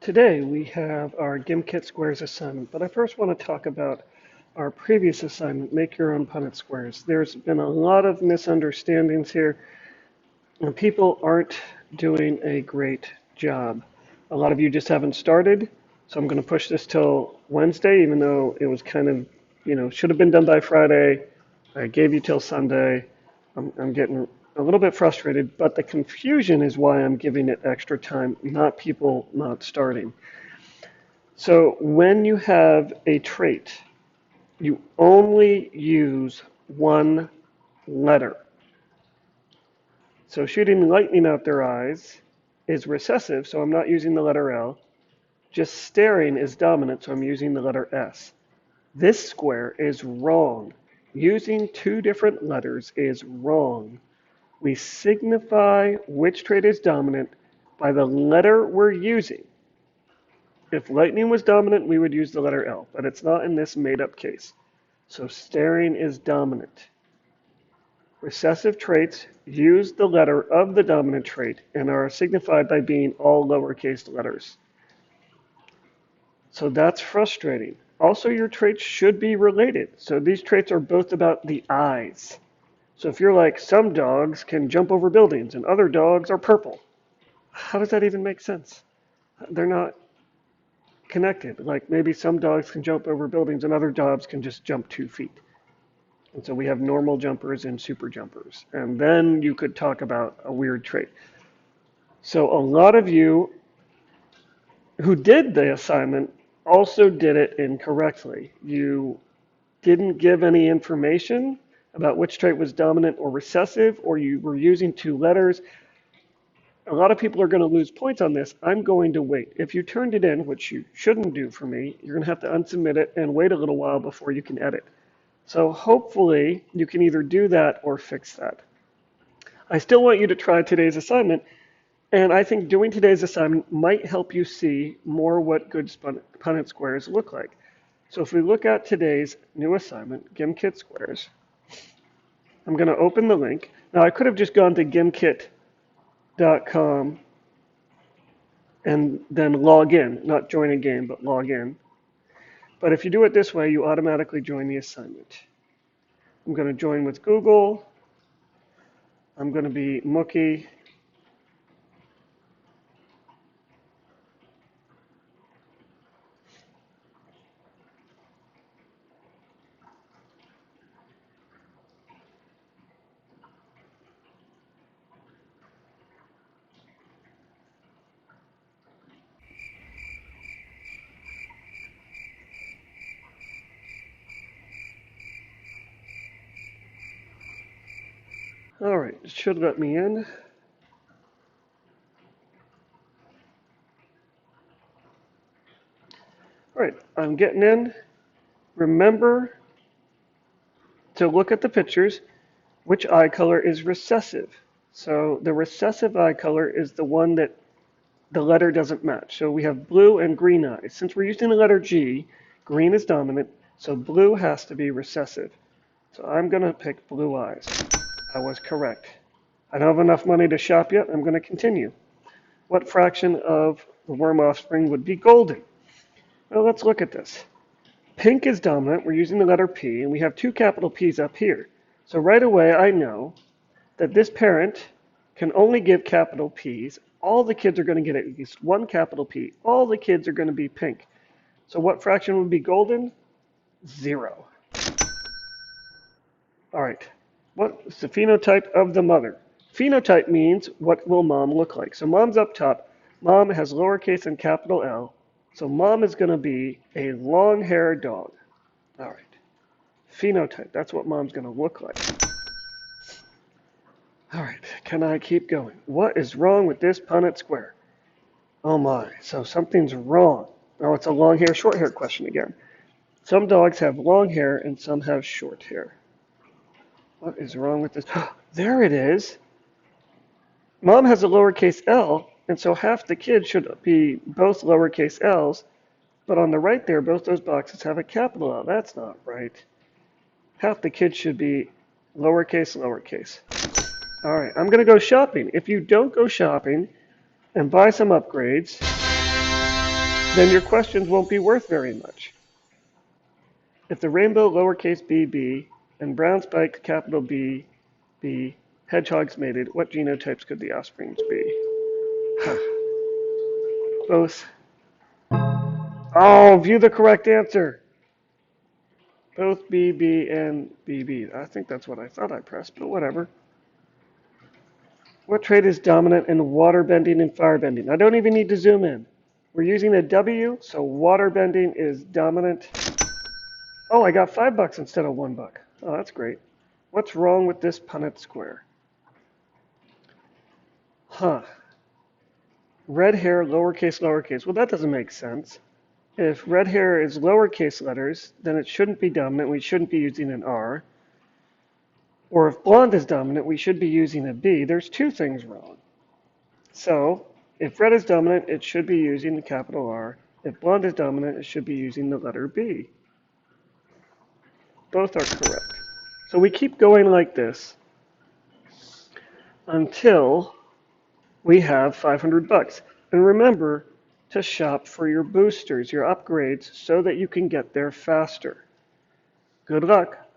Today we have our Gimkit Squares assignment, but I first want to talk about our previous assignment, Make Your Own Punnett Squares. There's been a lot of misunderstandings here, and people aren't doing a great job. A lot of you just haven't started, so I'm going to push this till Wednesday, even though it was kind of, should have been done by Friday. I gave you till Sunday. I'm getting a little bit frustrated, but the confusion is why I'm giving it extra time, not people not starting. So when you have a trait, you only use one letter. So shooting lightning out their eyes is recessive, so I'm not using the letter L. Just staring is dominant, so I'm using the letter S. This square is wrong. Using two different letters is wrong. We signify which trait is dominant by the letter we're using. If lightning was dominant, we would use the letter L, but it's not in this made-up case. So staring is dominant. Recessive traits use the letter of the dominant trait and are signified by being all lowercase letters. So that's frustrating. Also, your traits should be related. So these traits are both about the eyes. So if you're like, some dogs can jump over buildings and other dogs are purple, how does that even make sense? They're not connected. Like maybe some dogs can jump over buildings and other dogs can just jump 2 feet. And so we have normal jumpers and super jumpers. And then you could talk about a weird trait. So a lot of you who did the assignment also did it incorrectly. You didn't give any information about which trait was dominant or recessive, or you were using two letters. A lot of people are going to lose points on this. I'm going to wait. If you turned it in, which you shouldn't do for me, you're going to have to unsubmit it and wait a little while before you can edit. So hopefully you can either do that or fix that. I still want you to try today's assignment, and I think doing today's assignment might help you see more what good Punnett squares look like. So if we look at today's new assignment, Gimkit Squares, I'm going to open the link. Now I could have just gone to gimkit.com and then log in, not join a game, but log in. But if you do it this way, you automatically join the assignment. I'm going to join with Google. I'm going to be Mookie. All right, it should let me in. All right, I'm getting in. Remember to look at the pictures. Which eye color is recessive? So the recessive eye color is the one that the letter doesn't match. So we have blue and green eyes. Since we're using the letter G, green is dominant, so blue has to be recessive. So I'm going to pick blue eyes. I was correct. I don't have enough money to shop yet. I'm going to continue. What fraction of the worm offspring would be golden? Well, let's look at this. Pink is dominant. We're using the letter P, and we have two capital P's up here. So right away, I know that this parent can only give capital P's. All the kids are going to get at least one capital P. All the kids are going to be pink. So what fraction would be golden? 0. All right. What is the phenotype of the mother? Phenotype means what will mom look like. So mom's up top. Mom has lowercase and capital L. So mom is going to be a long-haired dog. All right. Phenotype, that's what mom's going to look like. All right, can I keep going? What is wrong with this Punnett square? Oh my, so something's wrong. Oh, it's a long hair, short hair question again. Some dogs have long hair and some have short hair. What is wrong with this? There it is. Mom has a lowercase L, and so half the kids should be both lowercase L's, but on the right there, both those boxes have a capital L. That's not right. Half the kids should be lowercase, lowercase. All right, I'm going to go shopping. If you don't go shopping and buy some upgrades, then your questions won't be worth very much. If the rainbow lowercase bb and brown spike capital B, B, hedgehogs mated, what genotypes could the offsprings be? Both. Oh, view the correct answer. Both BB and BB. I think that's what I thought I pressed, but whatever. What trait is dominant in water bending and fire bending? I don't even need to zoom in. We're using a W, so water bending is dominant. Oh, I got $5 instead of $1. Oh, that's great. What's wrong with this punnett square? Red hair, lowercase, lowercase. Well, that doesn't make sense. If red hair is lowercase letters, then it shouldn't be dominant. We shouldn't be using an R. Or if blonde is dominant, we should be using a B. There's two things wrong. So if red is dominant, it should be using the capital R. If blonde is dominant, it should be using the letter B. Both are correct. So we keep going like this until we have $500. And remember to shop for your boosters, your upgrades, so that you can get there faster. Good luck.